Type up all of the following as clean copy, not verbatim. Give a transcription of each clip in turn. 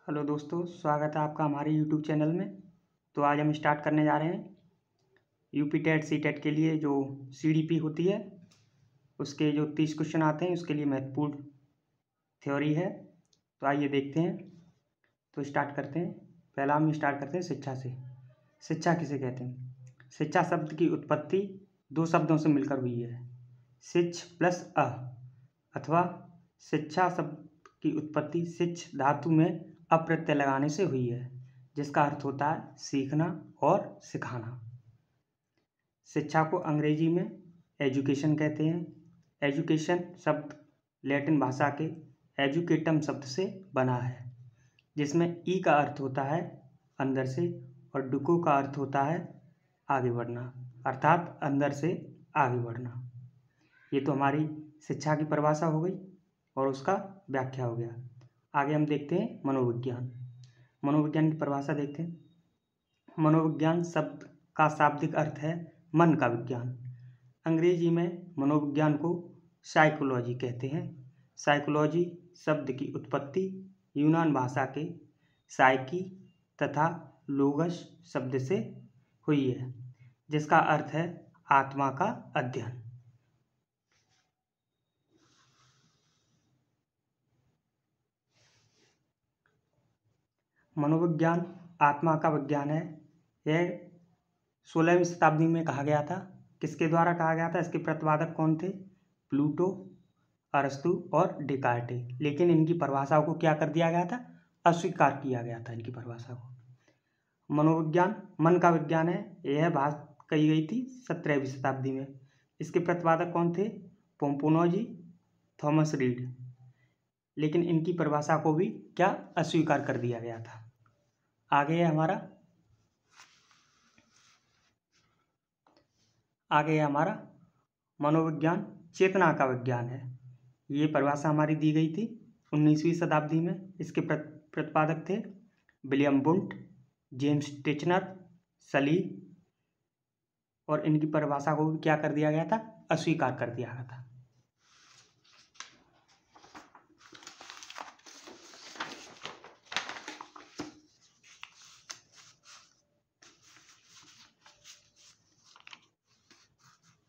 Hello दोस्तों, स्वागत है आपका हमारे यूट्यूब चैनल में। तो आज हम स्टार्ट करने जा रहे हैं यूपी टेट सी टेट के लिए जो CDP होती है उसके जो 30 क्वेश्चन आते हैं उसके लिए महत्वपूर्ण थ्योरी है। तो आइए देखते हैं। तो स्टार्ट करते हैं। पहला हम स्टार्ट करते हैं शिक्षा से। शिक्षा किसे कहते हैं? शिक्षा शब्द की उत्पत्ति दो शब्दों से मिलकर हुई है, शिच प्लस अ, अथवा शिक्षा शब्द की उत्पत्ति शिच धातु में अप्रत्यय लगाने से हुई है, जिसका अर्थ होता है सीखना और सिखाना। शिक्षा को अंग्रेजी में एजुकेशन कहते हैं। एजुकेशन शब्द लैटिन भाषा के एजुकेटम शब्द से बना है, जिसमें ई का अर्थ होता है अंदर से और डुको का अर्थ होता है आगे बढ़ना, अर्थात अंदर से आगे बढ़ना। ये तो हमारी शिक्षा की परिभाषा हो गई और उसका व्याख्या हो गया। आगे हम देखते हैं मनोविज्ञान। मनोविज्ञान की परिभाषा देखते हैं। मनोविज्ञान शब्द का शाब्दिक अर्थ है मन का विज्ञान। अंग्रेजी में मनोविज्ञान को साइकोलॉजी कहते हैं। साइकोलॉजी शब्द की उत्पत्ति यूनान भाषा के साइकी तथा लोगस शब्द से हुई है, जिसका अर्थ है आत्मा का अध्ययन। मनोविज्ञान आत्मा का विज्ञान है। यह 16वीं शताब्दी में कहा गया था। किसके द्वारा कहा गया था? इसके प्रतिपादक कौन थे? प्लूटो, अरस्तु और डेकार्टे। लेकिन इनकी परिभाषाओं को क्या कर दिया गया था? अस्वीकार किया गया था इनकी परिभाषा को। मनोविज्ञान मन का विज्ञान है। यह बात कही गई थी 17वीं शताब्दी में। इसके प्रतिपादक कौन थे? पोम्पोनोजी, थॉमस रीड। लेकिन इनकी परिभाषा को भी क्या अस्वीकार कर दिया गया था। आगे है हमारा मनोविज्ञान चेतना का विज्ञान है। ये परिभाषा हमारी दी गई थी 19वीं शताब्दी में। इसके प्रतिपादक थे विलियम वुंट, जेम्स टिचनर, सली, और इनकी परिभाषा को भी क्या कर दिया गया था? अस्वीकार कर दिया गया था।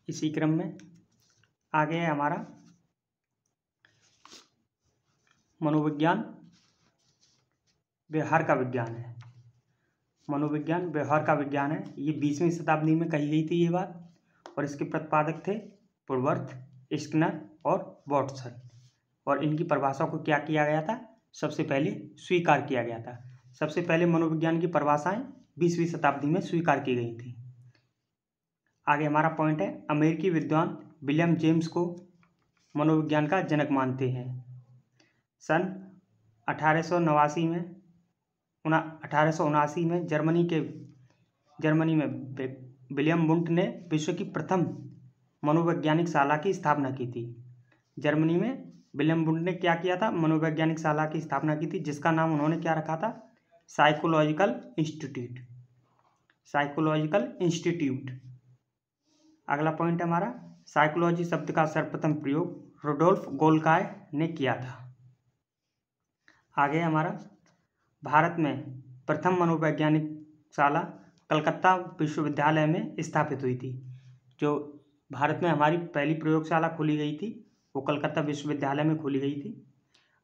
इसी क्रम में आगे है हमारा मनोविज्ञान व्यवहार का विज्ञान है। मनोविज्ञान व्यवहार का विज्ञान है। ये 20वीं शताब्दी में कही गई थी ये बात, और इसके प्रतिपादक थे पुरवर्थ, स्किनर और वॉटसन। और इनकी परिभाषा को क्या किया गया था? सबसे पहले स्वीकार किया गया था। सबसे पहले मनोविज्ञान की परिभाषाएं 20वीं शताब्दी में स्वीकार की गई थी। आगे हमारा पॉइंट है अमेरिकी विद्वान विलियम जेम्स को मनोविज्ञान का जनक मानते हैं। सन 1879 में जर्मनी में विलियम वुंट ने विश्व की प्रथम मनोवैज्ञानिक शाला की स्थापना की थी। जर्मनी में विलियम वुंट ने क्या किया था? मनोवैज्ञानिक शाला की स्थापना की थी, जिसका नाम उन्होंने क्या रखा था? Psychological institute. अगला पॉइंट है हमारा साइकोलॉजी शब्द का सर्वप्रथम प्रयोग रुडोल्फ गोल्काय ने किया था। आगे हमारा भारत में प्रथम मनोवैज्ञानिक शाला कलकत्ता विश्वविद्यालय में स्थापित हुई थी। जो भारत में हमारी पहली प्रयोगशाला खोली गई थी वो कलकत्ता विश्वविद्यालय में खोली गई थी।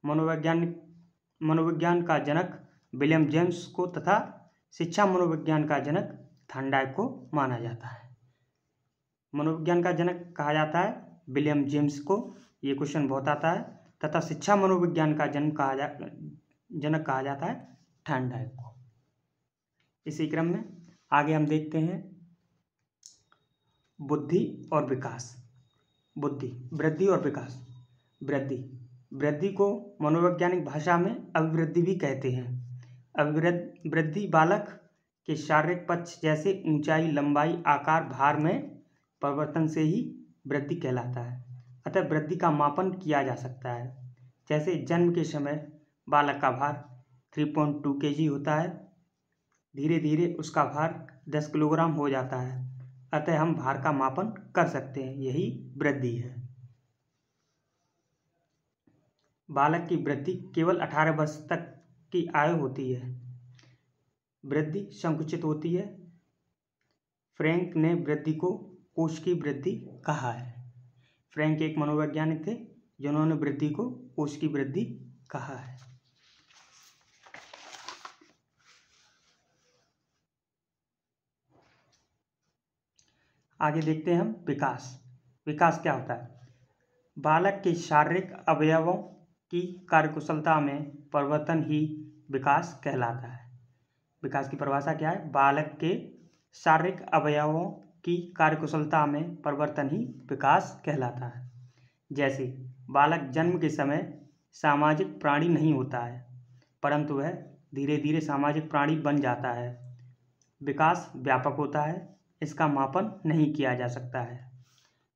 मनोविज्ञान का जनक विलियम जेम्स को तथा शिक्षा मनोविज्ञान का जनक थॉर्नडाइक को माना जाता है। मनोविज्ञान का जनक कहा जाता है विलियम जेम्स को, ये क्वेश्चन बहुत आता है, तथा शिक्षा मनोविज्ञान का जनक कहा जाता है थॉर्नडाइक को। इसी क्रम में आगे हम देखते हैं बुद्धि और विकास। वृद्धि और विकास। वृद्धि को मनोवैज्ञानिक भाषा में अभिवृद्धि भी कहते हैं। अभिवृद्धि बालक के शारीरिक पक्ष जैसे ऊंचाई, लंबाई, आकार, भार में परिवर्तन से ही वृद्धि कहलाता है। अतः वृद्धि का मापन किया जा सकता है। जैसे जन्म के समय बालक का भार 3.2 kg होता है, धीरे धीरे उसका भार 10 किलोग्राम हो जाता है। अतः हम भार का मापन कर सकते हैं, यही वृद्धि है। बालक की वृद्धि केवल 18 वर्ष तक की आयु होती है, वृद्धि संकुचित होती है। फ्रैंक ने वृद्धि को कोश की वृद्धि कहा है। फ्रैंक एक मनोवैज्ञानिक थे जिन्होंने वृद्धि को कोश की वृद्धि कहा है। आगे देखते हैं हम विकास। विकास क्या होता है? बालक के शारीरिक अवयवों की कार्यकुशलता में परिवर्तन ही विकास कहलाता है। विकास की परिभाषा क्या है? बालक के शारीरिक अवयवों की कार्यकुशलता में परिवर्तन ही विकास कहलाता है। जैसे बालक जन्म के समय सामाजिक प्राणी नहीं होता है, परंतु वह धीरे धीरे सामाजिक प्राणी बन जाता है। विकास व्यापक होता है, इसका मापन नहीं किया जा सकता है।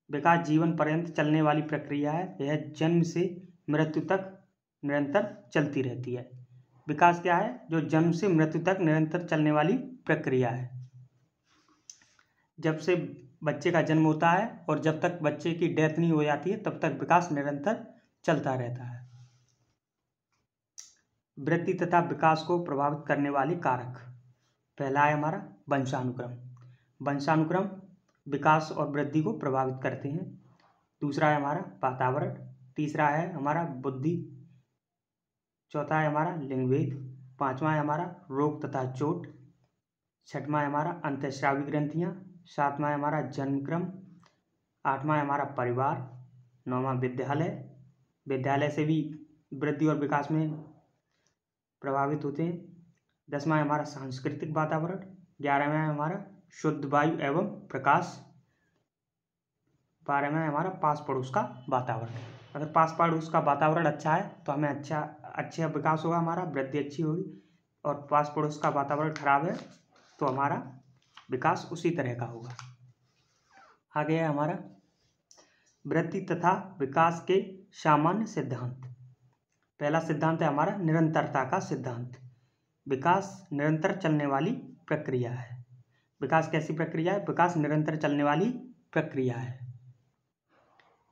विकास जीवन पर्यंत चलने वाली प्रक्रिया है, यह जन्म से मृत्यु तक निरंतर चलती रहती है। विकास क्या है? जो जन्म से मृत्यु तक निरंतर चलने वाली प्रक्रिया है। जब से बच्चे का जन्म होता है और जब तक बच्चे की डेथ नहीं हो जाती है तब तक विकास निरंतर चलता रहता है। वृद्धि तथा विकास को प्रभावित करने वाले कारक, पहला है हमारा वंशानुक्रम। वंशानुक्रम विकास और वृद्धि को प्रभावित करते हैं। दूसरा है हमारा वातावरण। तीसरा है हमारा बुद्धि। चौथा है हमारा लिंगभेद। पांचवा है हमारा रोग तथा चोट। छठवां है हमारा अंतःस्रावी ग्रंथियां। सातवां है हमारा जन्मक्रम। आठवां है हमारा परिवार। नौवां विद्यालय। विद्यालय से भी वृद्धि और विकास में प्रभावित होते हैं। 10वां है हमारा सांस्कृतिक वातावरण। 11वां है हमारा शुद्ध वायु एवं प्रकाश। 12वां है हमारा पास पड़ोस का वातावरण। अगर पास पड़ोस का वातावरण अच्छा है तो हमें अच्छा विकास होगा, हमारा वृद्धि अच्छी होगी। और पास पड़ोस का वातावरण खराब है तो हमारा विकास उसी तरह का होगा। आगे है हमारा वृद्धि तथा विकास के सामान्य सिद्धांत। पहला सिद्धांत है हमारा निरंतरता का सिद्धांत। विकास निरंतर चलने वाली प्रक्रिया है। विकास कैसी प्रक्रिया है? विकास निरंतर चलने वाली प्रक्रिया है।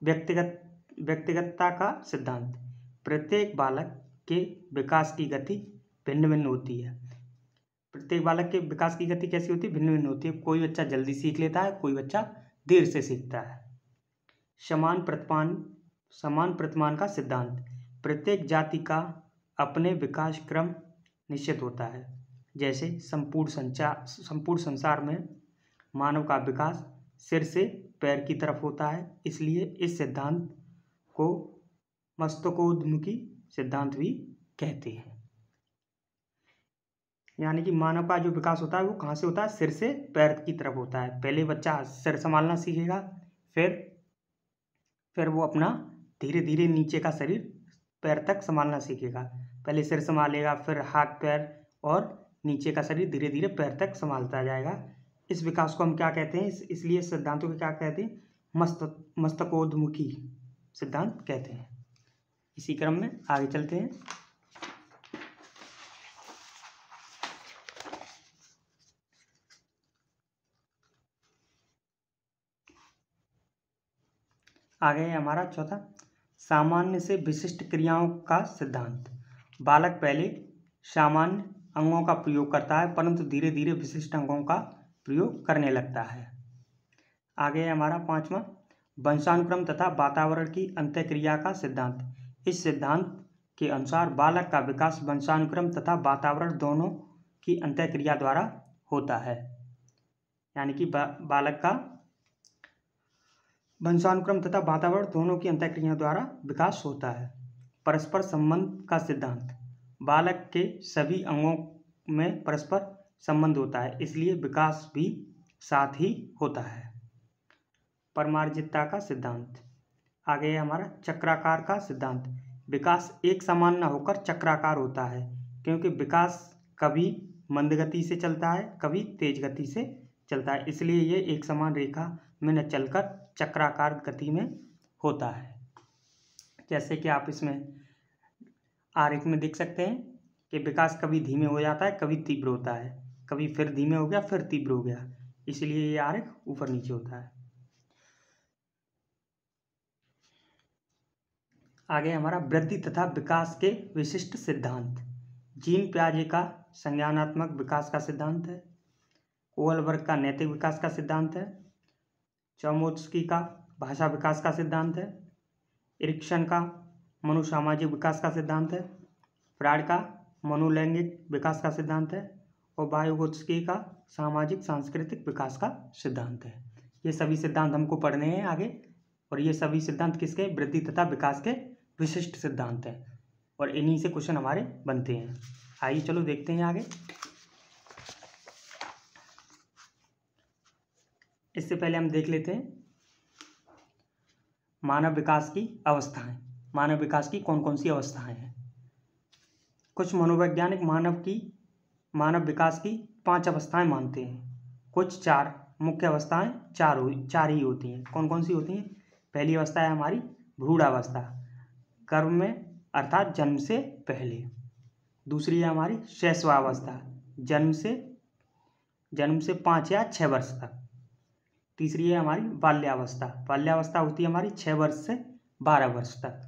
व्यक्तिगतता का सिद्धांत। प्रत्येक बालक के विकास की गति भिन्न भिन्न होती है। प्रत्येक बालक के विकास की गति कैसी होती है? भिन्न भिन्न होती है। कोई बच्चा जल्दी सीख लेता है, कोई बच्चा देर से सीखता है। समान प्रतिमान का सिद्धांत। प्रत्येक जाति का अपने विकास क्रम निश्चित होता है। जैसे संपूर्ण संसार में मानव का विकास सिर से पैर की तरफ होता है, इसलिए इस सिद्धांत को मस्तकोन्मुखी सिद्धांत भी कहते हैं। यानी कि मानव का जो विकास होता है वो कहाँ से होता है? सिर से पैर की तरफ होता है। पहले बच्चा सिर संभालना सीखेगा, फिर वो अपना धीरे धीरे नीचे का शरीर पैर तक संभालना सीखेगा। पहले सिर संभालेगा, फिर हाथ पैर और नीचे का शरीर धीरे धीरे पैर तक संभालता जाएगा। इस विकास को हम क्या कहते हैं? इसलिए सिद्धांतों को क्या कहते हैं? मस्तकोन्मुखी सिद्धांत कहते हैं। इसी क्रम में आगे चलते हैं। आगे है हमारा चौथा सामान्य से विशिष्ट क्रियाओं का सिद्धांत। बालक पहले सामान्य अंगों का प्रयोग करता है, परंतु धीरे धीरे विशिष्ट अंगों का प्रयोग करने लगता है। आगे है हमारा पांचवा वंशानुक्रम तथा वातावरण की अंतःक्रिया का सिद्धांत। इस सिद्धांत के अनुसार बालक का विकास वंशानुक्रम तथा वातावरण दोनों की अंतःक्रिया द्वारा होता है। यानी कि बालक का वंशानुक्रम तथा वातावरण दोनों की अंतःक्रिया द्वारा विकास होता है। परस्पर संबंध का सिद्धांत। बालक के सभी अंगों में परस्पर संबंध होता है, इसलिए विकास भी साथ ही होता है। परमार्जितता का सिद्धांत। आगे है हमारा चक्राकार का सिद्धांत। विकास एक समान न होकर चक्राकार होता है, क्योंकि विकास कभी मंद गति से चलता है, कभी तेज गति से चलता है, इसलिए ये एक समान रेखा में न चलकर चक्राकार गति में होता है। जैसे कि आप इसमें आरेख में देख सकते हैं कि विकास कभी धीमे हो जाता है, कभी तीव्र होता है, कभी फिर धीमे हो गया, फिर तीव्र हो गया, इसलिए ये आरेख ऊपर नीचे होता है। आगे हमारा वृद्धि तथा विकास के विशिष्ट सिद्धांत। जीन पियाजे का संज्ञानात्मक विकास का सिद्धांत है। कोहलबर्ग का नैतिक विकास का सिद्धांत है। चोमस्की का भाषा विकास का सिद्धांत है। एरिक्सन का मनोसामाजिक विकास का सिद्धांत है। फ्रायड का मनोलैंगिक विकास का सिद्धांत है। और वाइगोत्स्की का सामाजिक सांस्कृतिक विकास का सिद्धांत है। ये सभी सिद्धांत हमको पढ़ने हैं आगे, और ये सभी सिद्धांत किसके? वृद्धि तथा विकास के विशिष्ट सिद्धांत हैं, और इन्हीं से क्वेश्चन हमारे बनते हैं। आइए चलो देखते हैं आगे। इससे पहले हम देख लेते हैं मानव विकास की अवस्थाएं। मानव विकास की कौन कौन सी अवस्थाएं हैं? कुछ मनोवैज्ञानिक मानव विकास की 5 अवस्थाएं मानते हैं। कुछ 4 मुख्य अवस्थाएं 4 ही होती हैं। कौन कौन सी होती हैं? पहली अवस्था है हमारी भ्रूणावस्था, गर्भ में अर्थात जन्म से पहले। दूसरी है हमारी शैशवावस्था, जन्म से 5 या 6 वर्ष तक। तीसरी है हमारी बाल्यावस्था, बाल्यावस्था होती है हमारी 6 वर्ष से 12 वर्ष तक।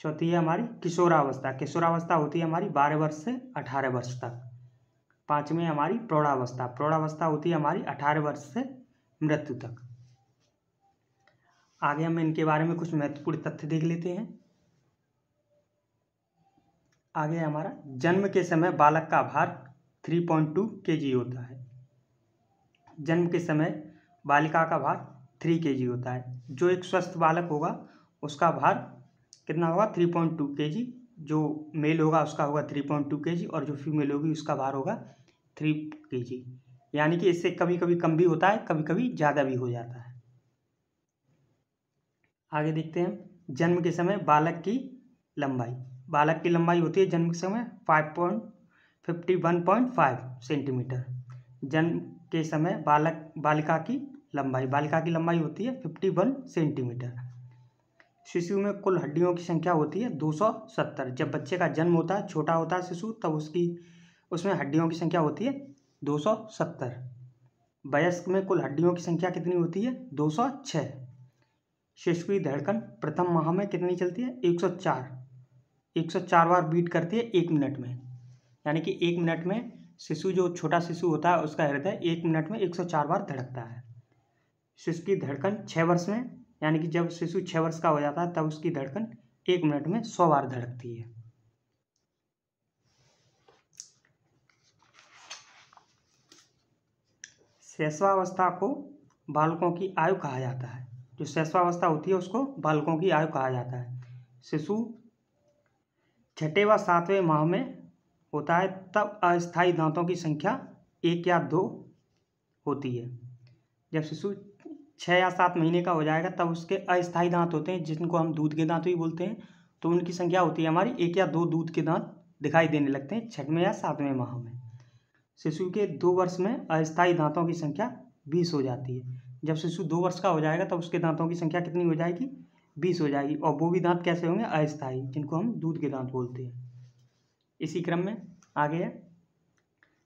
चौथी है हमारी किशोरावस्था, किशोरावस्था होती है हमारी 12 वर्ष से 18 वर्ष तक। 5वीं हमारी प्रौढ़ावस्था, प्रौढ़ावस्था होती है हमारी 18 वर्ष से मृत्यु तक। आगे हम इनके बारे में कुछ महत्वपूर्ण तथ्य देख लेते हैं। आगे हमारा जन्म के समय बालक का भार 3.2 kg होता है। जन्म के समय बालिका का भार 3 kg होता है। जो एक स्वस्थ बालक होगा उसका भार कितना होगा? 3.2 kg। जो मेल होगा उसका होगा 3.2 kg, और जो फीमेल होगी उसका भार होगा 3 kg। यानी कि इससे कभी कभी कम भी होता है, कभी कभी ज़्यादा भी हो जाता है। आगे देखते हैं जन्म के समय बालक की लंबाई। बालक की लंबाई होती है जन्म के समय 51.5 सेंटीमीटर। जन्म के समय बालिका की लंबाई होती है 51 सेंटीमीटर। शिशु में कुल हड्डियों की संख्या होती है 270। जब बच्चे का जन्म होता है, छोटा होता है शिशु, तब उसमें हड्डियों की संख्या होती है 270। वयस्क में कुल हड्डियों की संख्या कितनी होती है? 206। शिशु की धड़कन प्रथम माह में कितनी चलती है? 104 बार बीट करती है 1 मिनट में। यानी कि 1 मिनट में जो छोटा शिशु होता है उसका हृदय 1 मिनट में 104 बार धड़कता है। शिशु की धड़कन 6 वर्ष में, यानी कि जब शिशु 6 वर्ष का हो जाता है तब उसकी धड़कन 1 मिनट में 100 बार धड़कती है। शैशवावस्था को बालकों की आयु कहा जाता है। जो शैशवावस्था होती है उसको बालकों की आयु कहा जाता है। शिशु 6वें व 7वें माह में होता है तब अस्थायी दांतों की संख्या 1 या 2 होती है। जब शिशु 6 या 7 महीने का हो जाएगा तब उसके अस्थायी दांत होते हैं, जिनको हम दूध के दांत भी बोलते हैं। तो उनकी संख्या होती है हमारी 1 या 2 दूध के दांत दिखाई देने लगते हैं 6वें या 7वें माह में। शिशु के 2 वर्ष में अस्थायी दांतों की संख्या 20 हो जाती है। जब शिशु 2 वर्ष का हो जाएगा तब उसके दांतों की संख्या कितनी हो जाएगी? 20 हो जाएगी। और वो भी दांत कैसे होंगे? अस्थायी, जिनको हम दूध के दांत बोलते हैं। इसी क्रम में आगे है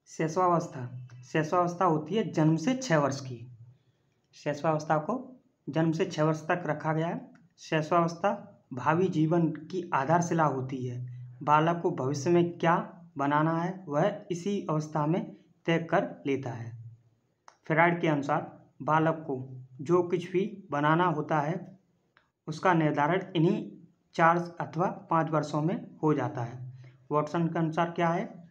शैशवावस्था। शैशवावस्था होती है जन्म से 6 वर्ष की। शैशवावस्था को जन्म से 6 वर्ष तक रखा गया है। शैशवावस्था भावी जीवन की आधारशिला होती है। बालक को भविष्य में क्या बनाना है वह इसी अवस्था में तय कर लेता है। फ्रायड के अनुसार बालक को जो कुछ भी बनाना होता है उसका निर्धारण इन्हीं 4 अथवा 5 वर्षों में हो जाता है। वॉटसन के अनुसार क्या है?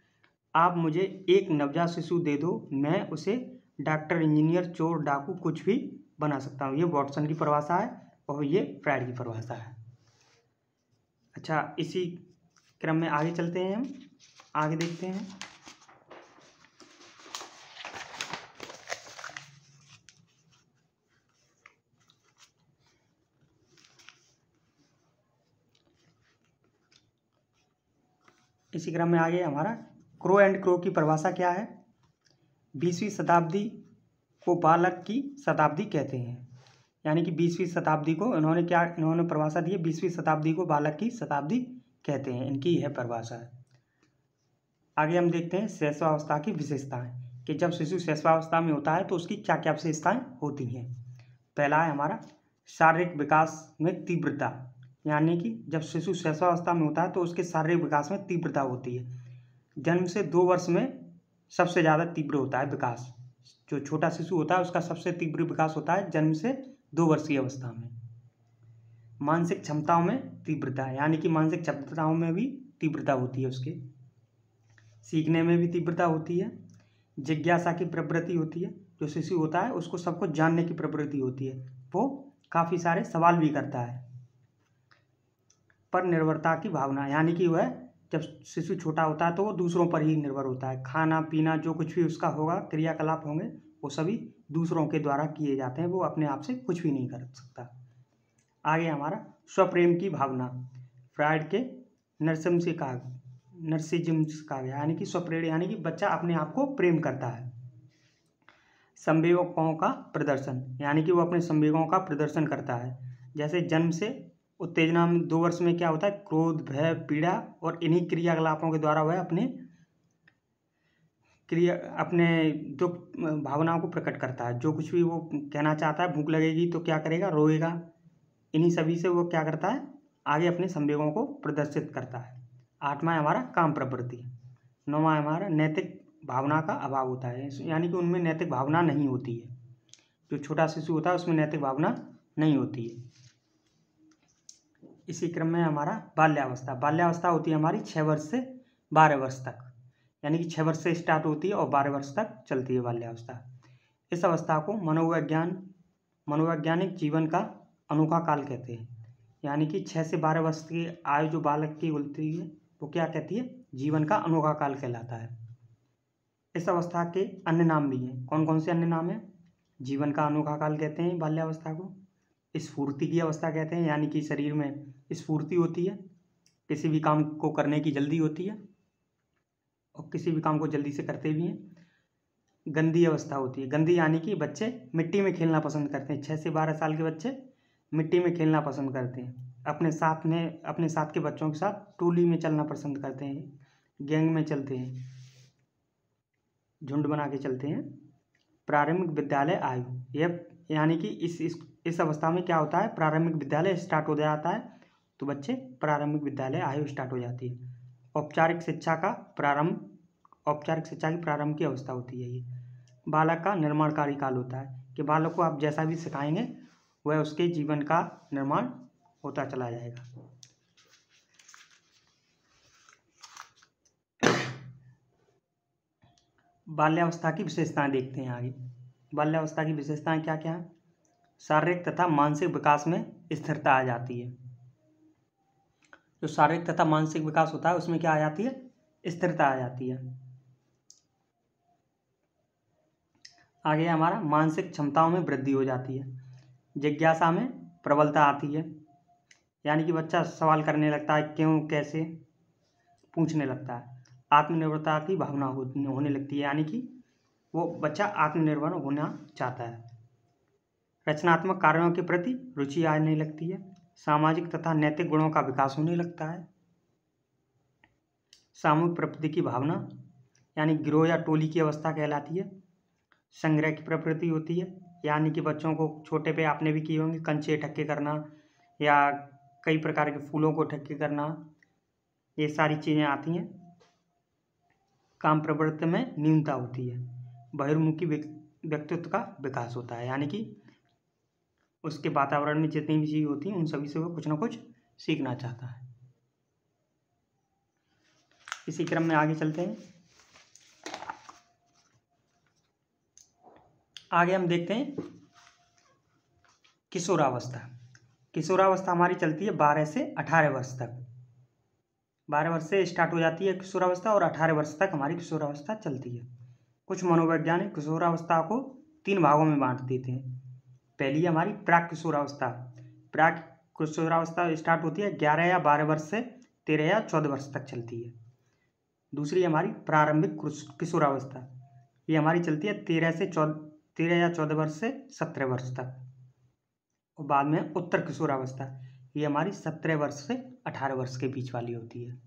आप मुझे एक नवजात शिशु दे दो, मैं उसे डॉक्टर, इंजीनियर, चोर, डाकू कुछ भी बना सकता हूँ। ये वॉटसन की परिभाषा है और ये फ्रायड की परिभाषा है। अच्छा, इसी क्रम में आगे चलते हैं। हम आगे देखते हैं इसी क्रम में आगे हमारा क्रो एंड क्रो की परिभाषा क्या है? 20वीं शताब्दी को बालक की शताब्दी कहते हैं। यानी कि 20वीं शताब्दी को इन्होंने परिभाषा दी है। 20वीं शताब्दी को बालक की शताब्दी कहते हैं, इनकी यह परिभाषा है। आगे हम देखते हैं शैशवावस्था की विशेषताएं, कि जब शिशु शैशवावस्था में होता है तो उसकी क्या क्या विशेषताएं होती हैं। पहला है हमारा शारीरिक विकास में तीव्रता। यानी कि जब शिशु शैशवावस्था में होता है तो उसके शारीरिक विकास में तीव्रता होती है। जन्म से 2 वर्ष में सबसे ज़्यादा तीव्र होता है विकास। जो छोटा शिशु होता है उसका सबसे तीव्र विकास होता है जन्म से 2 वर्ष की अवस्था में। मानसिक क्षमताओं में तीव्रता, यानी कि मानसिक क्षमताओं में भी तीव्रता होती है उसके। सीखने में भी तीव्रता होती है। जिज्ञासा की प्रवृत्ति होती है। जो शिशु होता है उसको सब कुछ जानने की प्रवृत्ति होती है, वो काफ़ी सारे सवाल भी करता है। पर निर्भरता की भावना, यानी कि वह जब शिशु छोटा होता है तो वो दूसरों पर ही निर्भर होता है। खाना पीना जो कुछ भी उसका होगा, क्रियाकलाप होंगे, वो सभी दूसरों के द्वारा किए जाते हैं। वो अपने आप से कुछ भी नहीं कर सकता। आगे हमारा स्वप्रेम की भावना, फ्राइड के नर्सिज्म से कहा गया, यानी कि स्वप्रेम, यानी कि बच्चा अपने आप को प्रेम करता है। संवेगों का प्रदर्शन, यानी कि वो अपने संवेगों का प्रदर्शन करता है। जैसे जन्म से उत्तेजना में 2 वर्ष में क्या होता है, क्रोध, भय, पीड़ा और इन्हीं क्रियाकलापों के द्वारा वह अपने दुख भावनाओं को प्रकट करता है। जो कुछ भी वो कहना चाहता है, भूख लगेगी तो क्या करेगा, रोएगा। इन्हीं सभी से वो क्या करता है, आगे अपने संवेगों को प्रदर्शित करता है। 8वां हमारा काम प्रवृत्ति। 9वां हमारा नैतिक भावना का अभाव होता है, यानी कि उनमें नैतिक भावना नहीं होती है। जो छोटा शिशु होता है उसमें नैतिक भावना नहीं होती है। इसी क्रम में हमारा बाल्यावस्था होती है हमारी 6 वर्ष से 12 वर्ष तक, यानी कि 6 वर्ष से स्टार्ट होती है और 12 वर्ष तक चलती है बाल्यावस्था। इस अवस्था को मनोवैज्ञानिक जीवन का अनोखा काल कहते हैं। यानी कि 6 से 12 वर्ष की आयु जो बालक की होती है वो क्या कहती है, जीवन का अनोखा काल कहलाता है। इस अवस्था के अन्य नाम भी हैं। कौन कौन से अन्य नाम हैं? जीवन का अनोखा काल कहते हैं बाल्यावस्था को। स्फूर्ति की अवस्था कहते हैं, यानी कि शरीर में स्फूर्ति होती है, किसी भी काम को करने की जल्दी होती है और किसी भी काम को जल्दी से करते भी हैं। गंदी अवस्था होती है। गंदी यानी कि बच्चे मिट्टी में खेलना पसंद करते हैं। 6 से 12 साल के बच्चे मिट्टी में खेलना पसंद करते हैं। अपने साथ के बच्चों के साथ टोली में चलना पसंद करते हैं, गैंग में चलते हैं, झुंड बना के चलते हैं। प्रारंभिक विद्यालय आयु, यह यानी कि इस अवस्था में क्या होता है, प्रारंभिक विद्यालय स्टार्ट हो जाता है तो बच्चे प्रारंभिक विद्यालय आयु स्टार्ट हो जाती है। औपचारिक शिक्षा की प्रारंभ की अवस्था होती है। ये बालक का निर्माणकारी काल होता है कि बालक को आप जैसा भी सिखाएंगे वह उसके जीवन का निर्माण होता चला जाएगा। बाल्यावस्था की विशेषताएं देखते हैं आगे। बाल्यावस्था की विशेषताएं क्या क्या है? शारीरिक तथा मानसिक विकास में स्थिरता आ जाती है। जो शारीरिक तथा मानसिक विकास होता है उसमें क्या आ जाती है, स्थिरता आ जाती है। आगे हमारा मानसिक क्षमताओं में वृद्धि हो जाती है। जिज्ञासा में प्रबलता आती है, यानी कि बच्चा सवाल करने लगता है, क्यों कैसे पूछने लगता है। आत्मनिर्भरता की भावना होने लगती है, यानी कि वो बच्चा आत्मनिर्भर होना चाहता है। रचनात्मक कार्यों के प्रति रुचि आने लगती है। सामाजिक तथा नैतिक गुणों का विकास होने लगता है। सामूहिक प्रवृत्ति की भावना, यानी गिरोह या टोली की अवस्था कहलाती है। संग्रह की प्रवृत्ति होती है, यानी कि बच्चों को छोटे पे आपने भी किए होंगे, कंचे इकट्ठे करना या कई प्रकार के फूलों को इकट्ठे करना, ये सारी चीज़ें आती हैं। काम प्रवृत्ति में न्यूनता होती है। बहिर्मुखी व्यक्तित्व का विकास होता है, यानी कि उसके वातावरण में जितनी भी चीज़ होती हैं उन सभी से वो कुछ ना कुछ सीखना चाहता है। इसी क्रम में आगे चलते हैं। आगे हम देखते हैं किशोरावस्था। किशोरावस्था हमारी चलती है 12 से 18 वर्ष तक। 12 वर्ष से स्टार्ट हो जाती है किशोरावस्था और 18 वर्ष तक हमारी किशोरावस्था चलती है। कुछ मनोवैज्ञानिक किशोरावस्था को 3 भागों में बांट देते हैं। पहली हमारी प्राक किशोरावस्था। प्राक किशोरावस्था स्टार्ट होती है 11 या 12 वर्ष से 13 या 14 वर्ष तक चलती है। दूसरी हमारी प्रारंभिक किशोरावस्था, ये हमारी चलती है 13 या 14 वर्ष से 17 वर्ष तक। और बाद में उत्तर किशोरावस्था, ये हमारी 17 वर्ष से 18 वर्ष के बीच वाली होती है।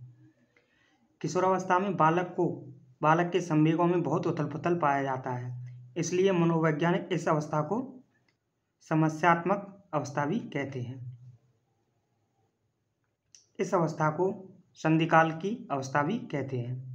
किशोरावस्था में बालक के संवेगों में बहुत उथल पुथल पाया जाता है, इसलिए मनोवैज्ञानिक इस अवस्था को समस्यात्मक अवस्था भी कहते हैं। इस अवस्था को संधिकाल की अवस्था भी कहते हैं।